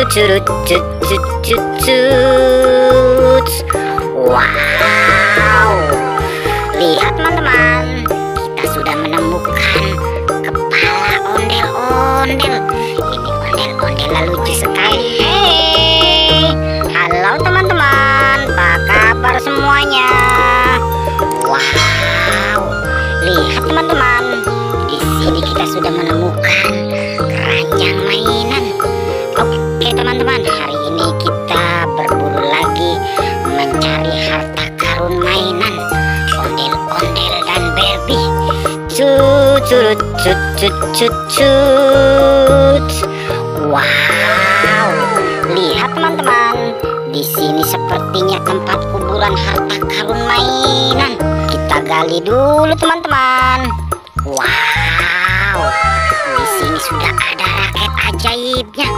curut cut cut cut cut. Wow, lihat teman-teman, kita sudah menemukan kepala ondel-ondel. Ini ondel-ondel lucu sekali. Hey, halo teman-teman, apa kabar semuanya? Wow, lihat teman-teman, di sini kita sudah menemukan keranjang mainan. Oke teman-teman, hari ini kita berburu lagi mencari harta karun mainan ondel-ondel dan Barbie. Cut cut cut cut cut cut. Wow, lihat teman-teman, di sini sepertinya tempat kuburan harta karun mainan. Kita gali dulu teman-teman. Wow, di sini sudah ada raket ajaibnya.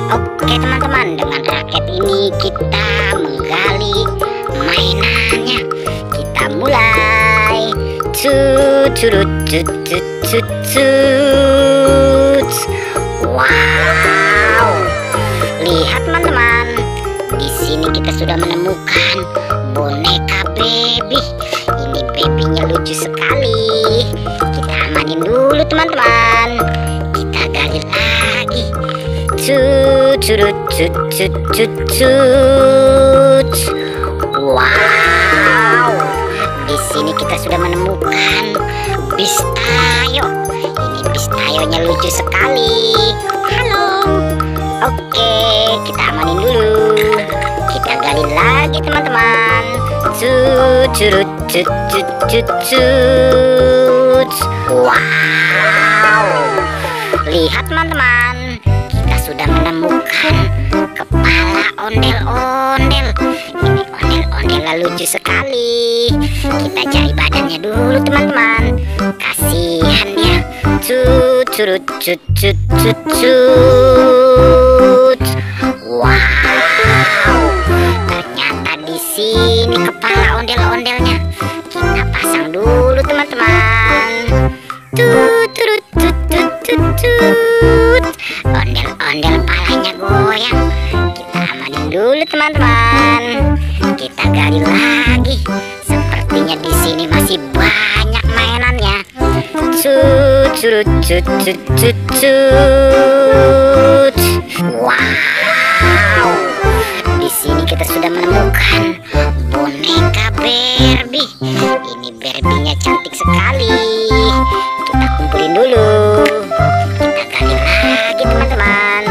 Oke teman-teman, dengan raket ini kita menggali mainannya. Kita mulai. Cut cut cut cut cut cut. Wow, lihat teman-teman, di sini kita sudah menemukan boneka baby. Ini babynya lucu sekali. Kita amanin dulu teman-teman. Kita gali lagi. Cut cut cut cut cut cut. Wow, di sini kita sudah menemukan bis Tayo. Ini bis Tayonya lucu sekali. Halo. Oke, kita amanin dulu. Kita gali lagi teman-teman. Cut cut cut cut cut cut. Wow, lihat teman-teman, kita sudah menemukan kepala ondel-ondel. Ini ondel-ondel lucu sekali. Kita cari badannya dulu teman-teman. Kasihan ya. Cut cut cut cut cut cut. Wow, ternyata di sini kepala ondel-ondelnya. Kita pasang dulu teman-teman. Tut tut tut tut tut tut. Ondel-ondel palanya goyang. Kita amanin dulu teman-teman. Kita gali lagi. Sepertinya di sini masih banyak mainannya. Tut tut tut tut tut tut. Wow, di sini kita sudah menemukan boneka Barbie. Ini Barbie-nya cantik sekali. Kita kumpulin dulu. Kita gali lagi teman-teman.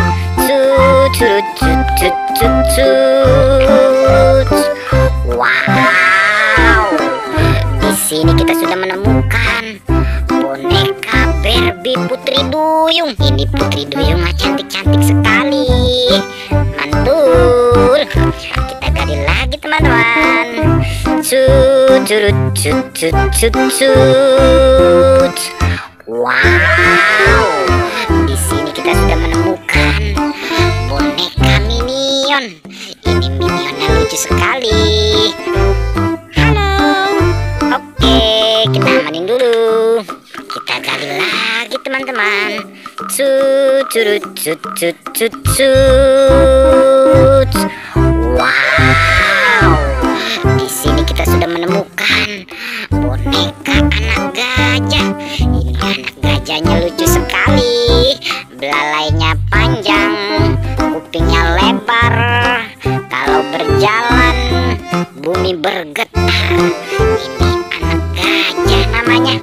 Cut cut cut cut cut cut. Wow, di sini kita sudah menemukan boneka Barbie Putri Duyung. Ini Putri Duyungnya cantik-cantik sekali. Mantul. Kita gali lagi teman-teman. Cut cut cut cut cut cut. Wow, di sini kita sudah menemukan boneka Minion. Ini Minionnya lucu sekali. Halo. Oke, kita amanin dulu. Kita gali lagi teman-teman. Cut cut cut cut cut cut. Wow, di sini kita sudah menemukan boneka anak gajah. Ini anak gajahnya lucu sekali. Belalainya panjang, kupingnya lebar. Kalau berjalan bumi bergetar. Ini anak gajah namanya.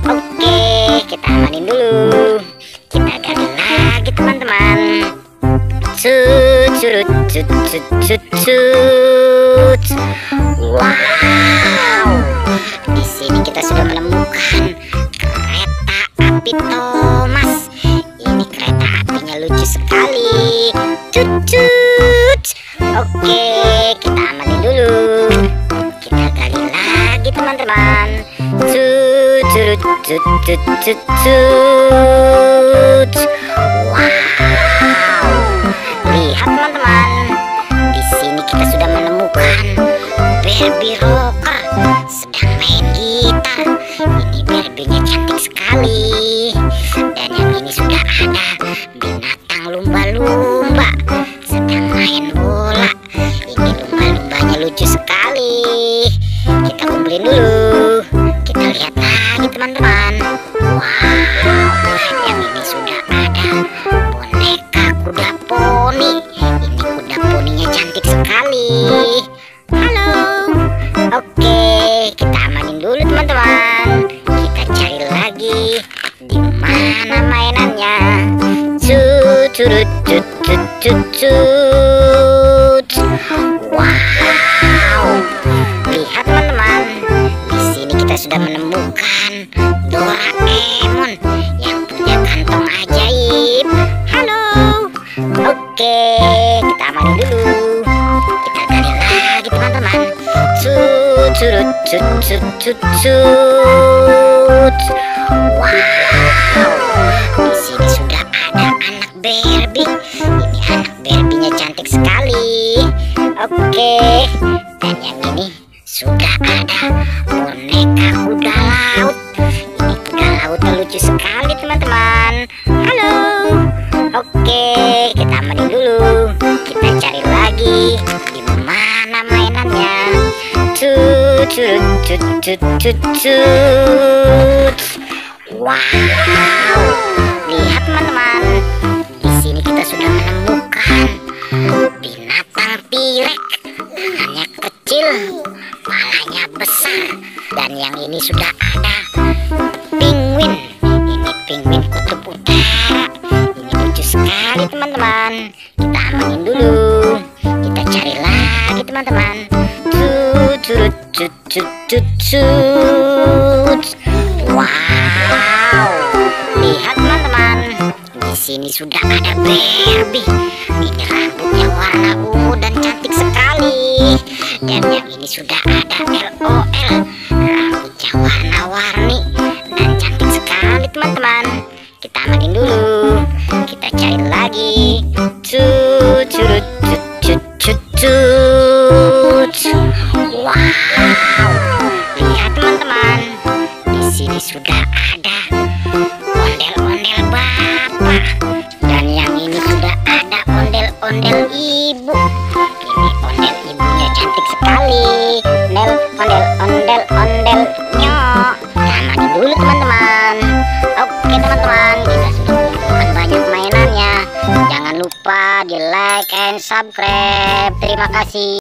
Oke, kita amanin dulu. Kita gali lagi teman-teman. Cut cut cut cut cut cut. Wow, di sini kita sudah menemukan kereta api Thomas. Ini kereta apinya lucu sekali. Cut cut. Oke, kita amanin dulu. Kita gali lagi teman-teman. Cut cut cut cut cut cut. Wow, lihat teman-teman, di sini kita sudah menemukan Barbie rocker sedang main gitar. Ini Barbie-nya cantik sekali. Dan yang ini sudah ada binatang lumba-lumba curut cut cut cut cut. Wow, lihat teman-teman, di sini kita sudah menemukan Doraemon yang punya kantong ajaib. Halo, oke, kita amanin dulu. Kita gali lagi teman-teman. Curut cut cut cut cut. Wow, di sini sudah ada anak Barbie. Ini anak Barbie-nya cantik sekali. Oke, dan yang ini sudah ada boneka kuda laut. Ini kuda lautnya lucu sekali teman-teman. Halo, oke, kita amanin dulu. Kita cari lagi di mana mainannya. Curut cut cut cut cut. Wow, lihat teman-teman, di sini kita sudah menemukan binatang pirek. Tangannya kecil, kepalanya besar, dan yang ini sudah ada penguin. Ini penguin kutub utara. Ini lucu sekali teman-teman. Kita amanin dulu. Kita cari lagi teman-teman. Curut cut cut cut cut. Wow, lihat teman-teman, di sini sudah ada Barbie. Ini rambutnya warna ungu dan cantik sekali. Dan yang ini sudah ada LOL, rambutnya warna-warni dan cantik sekali teman-teman. Kita amanin dulu. Kita cari lagi. Curut cut cut cut cut. Wow, lihat teman-teman, di sini sudah ada ondel-ondel bapak, dan yang ini sudah ada ondel-ondel ibu. Ini ondel ibunya cantik sekali. Ondel nyok. Amanin dulu teman-teman. Oke teman-teman, kita sudah menemukan banyak mainannya. Jangan lupa di like and subscribe. Terima kasih.